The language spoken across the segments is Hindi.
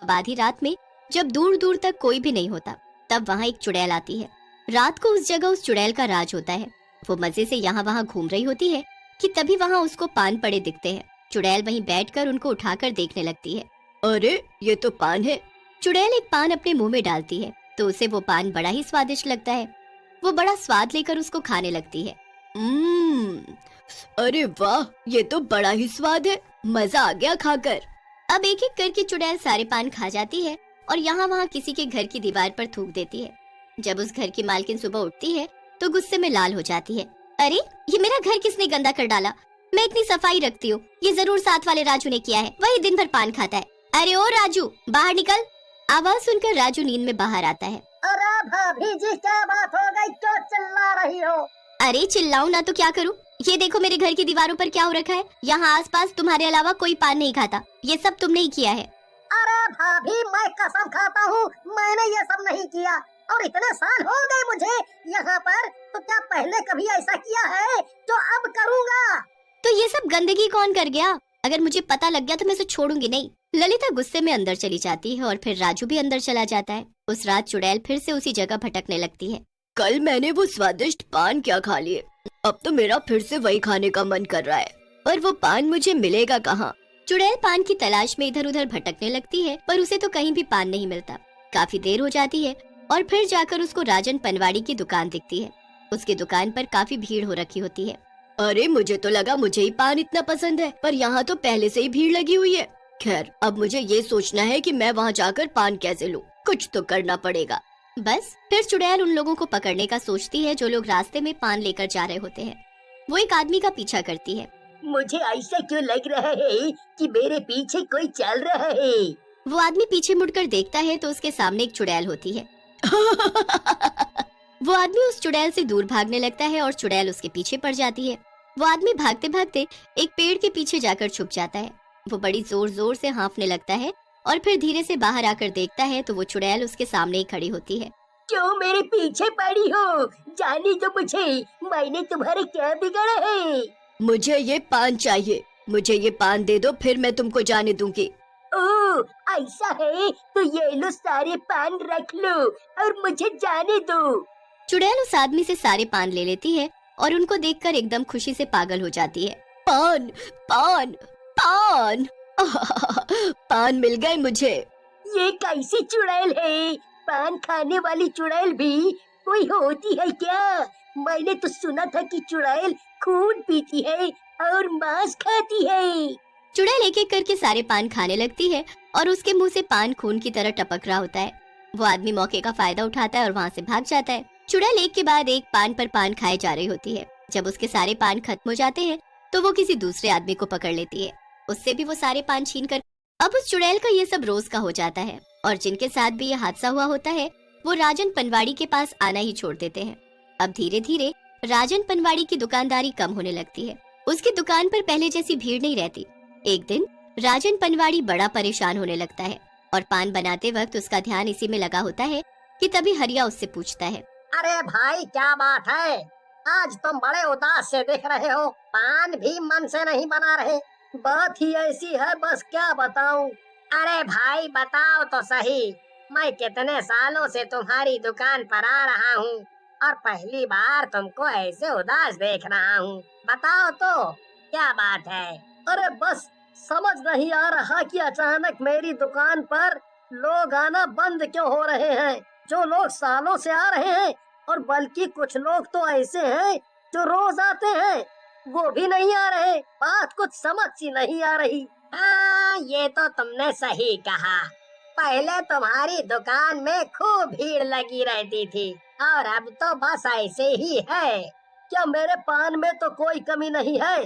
अब आधी रात में जब दूर दूर तक कोई भी नहीं होता, तब वहाँ एक चुड़ैल आती है। रात को उस जगह उस चुड़ैल का राज होता है। वो मजे से यहाँ वहाँ घूम रही होती है कि तभी वहाँ उसको पान पड़े दिखते हैं। चुड़ैल वहीं बैठकर उनको उठाकर देखने लगती है। अरे ये तो पान है। चुड़ैल एक पान अपने मुंह में डालती है तो उसे वो पान बड़ा ही स्वादिष्ट लगता है। वो बड़ा स्वाद लेकर उसको खाने लगती है। अरे वाह, ये तो बड़ा ही स्वाद है, मजा आ गया खाकर। अब एक एक करके चुड़ैल सारे पान खा जाती है और यहाँ वहाँ किसी के घर की दीवार पर थूक देती है। जब उस घर की मालकिन सुबह उठती है तो गुस्से में लाल हो जाती है। अरे ये मेरा घर किसने गंदा कर डाला? मैं इतनी सफाई रखती हूँ, ये जरूर साथ वाले राजू ने किया है, वही दिन भर पान खाता है। अरे ओ राजू, बाहर निकल। आवाज सुनकर राजू नींद में बाहर आता है। अरे भाभी जी, क्या बात हो गई, क्यों चिल्ला रही हो? अरे चिल्लाऊं ना तो क्या करूं? ये देखो मेरे घर की दीवारों पर क्या हो रखा है। यहाँ आसपास तुम्हारे अलावा कोई पान नहीं खाता, ये सब तुमने ही किया है। अरे भाभी, मैं कसम खाता हूँ मैंने ये सब नहीं किया, और इतने साल हो गए मुझे यहाँ पर, तो क्या पहले कभी ऐसा किया है जो अब करूँगा? तो ये सब गंदगी कौन कर गया? अगर मुझे पता लग गया तो मैं इसे छोड़ूंगी नहीं। ललिता गुस्से में अंदर चली जाती है और फिर राजू भी अंदर चला जाता है। उस रात चुड़ैल फिर से उसी जगह भटकने लगती है। कल मैंने वो स्वादिष्ट पान क्या खा लिए, अब तो मेरा फिर से वही खाने का मन कर रहा है, पर वो पान मुझे मिलेगा कहाँ? चुड़ैल पान की तलाश में इधर उधर भटकने लगती है, पर उसे तो कहीं भी पान नहीं मिलता। काफी देर हो जाती है और फिर जाकर उसको राजन पनवाड़ी की दुकान दिखती है। उसकी दुकान पर काफी भीड़ हो रखी होती है। अरे मुझे तो लगा मुझे ही पान इतना पसंद है, पर यहाँ तो पहले से ही भीड़ लगी हुई है। खैर, अब मुझे ये सोचना है कि मैं वहाँ जाकर पान कैसे लूँ, कुछ तो करना पड़ेगा। बस फिर चुड़ैल उन लोगों को पकड़ने का सोचती है जो लोग रास्ते में पान लेकर जा रहे होते हैं। वो एक आदमी का पीछा करती है। मुझे ऐसा क्यों लग रहा है कि मेरे पीछे कोई चल रहा है? वो आदमी पीछे मुड़कर देखता है तो उसके सामने एक चुड़ैल होती है। वो आदमी उस चुड़ैल से दूर भागने लगता है और चुड़ैल उसके पीछे पड़ जाती है। वो आदमी भागते भागते एक पेड़ के पीछे जाकर छुप जाता है। वो बड़ी जोर जोर से हाँफने लगता है और फिर धीरे से बाहर आकर देखता है तो वो चुड़ैल उसके सामने ही खड़ी होती है। क्यों मेरे पीछे पड़ी हो? जाने दो मुझे, मैंने तुम्हारे क्या बिगाड़ा है? मुझे ये पान चाहिए, मुझे ये पान दे दो, फिर मैं तुमको जाने दूंगी। ओह, ऐसा है तो ये लो, सारे पान रख लो और मुझे जाने दो। चुड़ैल उस आदमी से सारे पान ले लेती है और उनको देखकर एकदम खुशी से पागल हो जाती है। पान पान पान पान मिल गए मुझे। ये कैसी चुड़ैल है? पान खाने वाली चुड़ैल भी कोई होती है क्या? मैंने तो सुना था कि चुड़ैल खून पीती है और मांस खाती है। चुड़ैल एक एक करके सारे पान खाने लगती है और उसके मुंह से पान खून की तरह टपक रहा होता है। वो आदमी मौके का फायदा उठाता है और वहाँ से भाग जाता है। चुड़ैल एक के बाद एक पान पर पान खाए जा रही होती है। जब उसके सारे पान खत्म हो जाते हैं तो वो किसी दूसरे आदमी को पकड़ लेती है, उससे भी वो सारे पान छीन कर। अब उस चुड़ैल का ये सब रोज का हो जाता है और जिनके साथ भी ये हादसा हुआ होता है वो राजन पनवाड़ी के पास आना ही छोड़ देते हैं। अब धीरे धीरे राजन पनवाड़ी की दुकानदारी कम होने लगती है। उसकी दुकान पर पहले जैसी भीड़ नहीं रहती। एक दिन राजन पनवाड़ी बड़ा परेशान होने लगता है और पान बनाते वक्त उसका ध्यान इसी में लगा होता है कि तभी हरिया उससे पूछता है। अरे भाई, क्या बात है? आज तुम बड़े उदास से दिख रहे हो, पान भी मन से नहीं बना रहे। बात ही ऐसी है, बस क्या बताऊं। अरे भाई बताओ तो सही, मैं कितने सालों से तुम्हारी दुकान पर आ रहा हूँ और पहली बार तुमको ऐसे उदास देख रहा हूँ। बताओ तो क्या बात है? अरे बस समझ नहीं आ रहा कि अचानक मेरी दुकान पर लोग आना बंद क्यों हो रहे हैं। जो लोग सालों से आ रहे हैं और बल्कि कुछ लोग तो ऐसे हैं जो रोज आते हैं, वो भी नहीं आ रहे। बात कुछ समझ सी नहीं आ रही। हाँ, ये तो तुमने सही कहा। पहले तुम्हारी दुकान में खूब भीड़ लगी रहती थी और अब तो बस ऐसे ही है। क्या मेरे पान में तो कोई कमी नहीं है?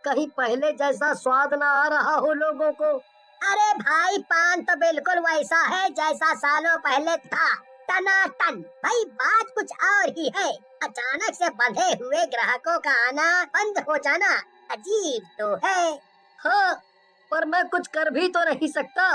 कहीं पहले जैसा स्वाद ना आ रहा हो लोगों को? अरे भाई, पान तो बिल्कुल वैसा है जैसा सालों पहले था, टनाटन। भाई बात कुछ और ही है। अचानक से बंधे हुए ग्राहकों का आना बंद हो जाना अजीब तो है। हाँ, पर मैं कुछ कर भी तो नहीं सकता।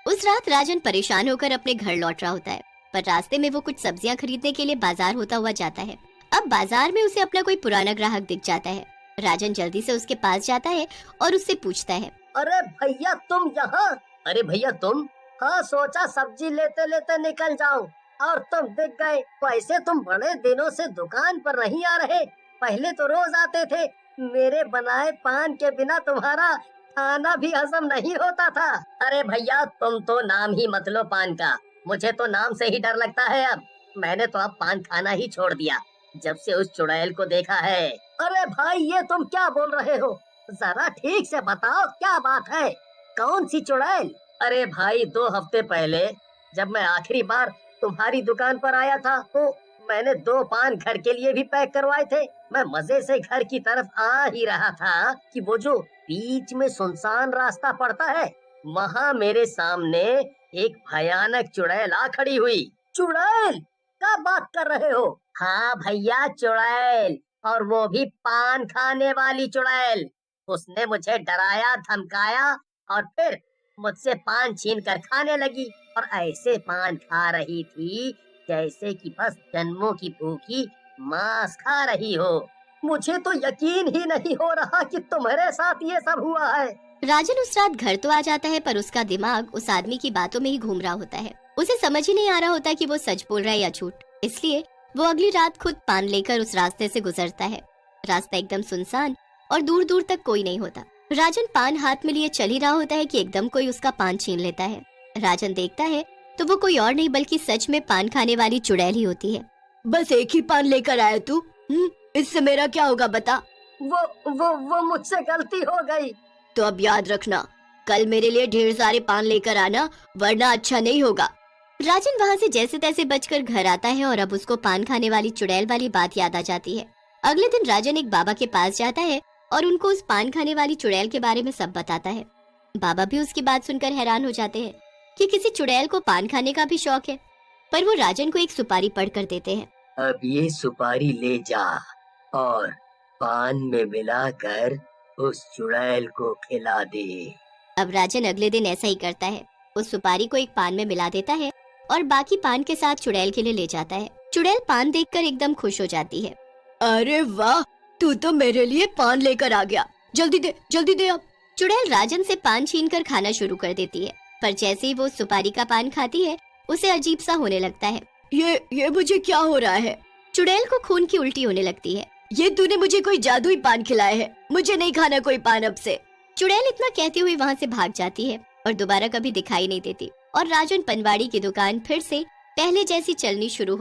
उस रात राजन परेशान होकर अपने घर लौट रहा होता है, पर रास्ते में वो कुछ सब्जियां खरीदने के लिए बाजार होता हुआ जाता है। अब बाजार में उसे अपना कोई पुराना ग्राहक दिख जाता है। राजन जल्दी से उसके पास जाता है और उससे पूछता है। अरे भैया तुम यहाँ? अरे भैया तुम हाँ सोचा सब्जी लेते लेते निकल जाऊं और तुम दिख गए। वैसे तुम बड़े दिनों से दुकान पर नहीं आ रहे, पहले तो रोज आते थे। मेरे बनाए पान के बिना तुम्हारा खाना भी हजम नहीं होता था। अरे भैया तुम तो नाम ही मत लो पान का, मुझे तो नाम से ही डर लगता है। अब मैंने तो अब पान खाना ही छोड़ दिया जब से उस चुड़ैल को देखा है। अरे भाई ये तुम क्या बोल रहे हो, जरा ठीक से बताओ क्या बात है, कौन सी चुड़ैल? अरे भाई 2 हफ्ते पहले जब मैं आखिरी बार तुम्हारी दुकान पर आया था तो मैंने 2 पान घर के लिए भी पैक करवाए थे। मैं मजे से घर की तरफ आ ही रहा था कि वो जो बीच में सुनसान रास्ता पड़ता है वहाँ मेरे सामने एक भयानक चुड़ैल आ खड़ी हुई। चुड़ैल? क्या बात कर रहे हो? हाँ भैया चुड़ैल, और वो भी पान खाने वाली चुड़ैल। उसने मुझे डराया धमकाया और फिर मुझसे पान छीन कर खाने लगी और ऐसे पान खा रही थी जैसे कि बस जन्मों की भूखी मांस खा रही हो। मुझे तो यकीन ही नहीं हो रहा कि तुम्हारे साथ ये सब हुआ है। राजन उस रात घर तो आ जाता है पर उसका दिमाग उस आदमी की बातों में ही घूम रहा होता है। उसे समझ ही नहीं आ रहा होता कि वो सच बोल रहा है या झूठ, इसलिए वो अगली रात खुद पान लेकर उस रास्ते से गुजरता है। रास्ता एकदम सुनसान और दूर दूर तक कोई नहीं होता। राजन पान हाथ में लिए चल ही रहा होता है कि एकदम कोई उसका पान छीन लेता है। राजन देखता है तो वो कोई और नहीं बल्कि सच में पान खाने वाली चुड़ैल ही होती है। बस एक ही पान लेकर आया तू, इससे मेरा क्या होगा बता? वो मुझसे गलती हो गई। तो अब याद रखना, कल मेरे लिए ढेर सारे पान लेकर आना वरना अच्छा नहीं होगा। राजन वहाँ से जैसे तैसे बचकर घर आता है और अब उसको पान खाने वाली चुड़ैल वाली बात याद आ जाती है। अगले दिन राजन एक बाबा के पास जाता है और उनको उस पान खाने वाली चुड़ैल के बारे में सब बताता है। बाबा भी उसकी बात सुनकर हैरान हो जाते हैं कि किसी चुड़ैल को पान खाने का भी शौक है, पर वो राजन को एक सुपारी पढ़कर देते हैं। अब ये सुपारी ले जा और पान में मिलाकर उस चुड़ैल को खिला दे। अब राजन अगले दिन ऐसा ही करता है, उस सुपारी को एक पान में मिला देता है और बाकी पान के साथ चुड़ैल के लिए ले जाता है। चुड़ैल पान देखकर एकदम खुश हो जाती है। अरे वाह, तू तो मेरे लिए पान लेकर आ गया, जल्दी दे अब। चुड़ैल राजन से पान छीनकर खाना शुरू कर देती है, पर जैसे ही वो सुपारी का पान खाती है उसे अजीब सा होने लगता है। ये मुझे क्या हो रहा है? चुड़ैल को खून की उल्टी होने लगती है। ये तूने मुझे कोई जादुई पान खिलाया है, मुझे नहीं खाना कोई पान अब से। चुड़ैल इतना कहती हुई वहाँ से भाग जाती है और दोबारा कभी दिखाई नहीं देती और राजन पनवाड़ी की दुकान फिर से पहले जैसी चलनी शुरू हो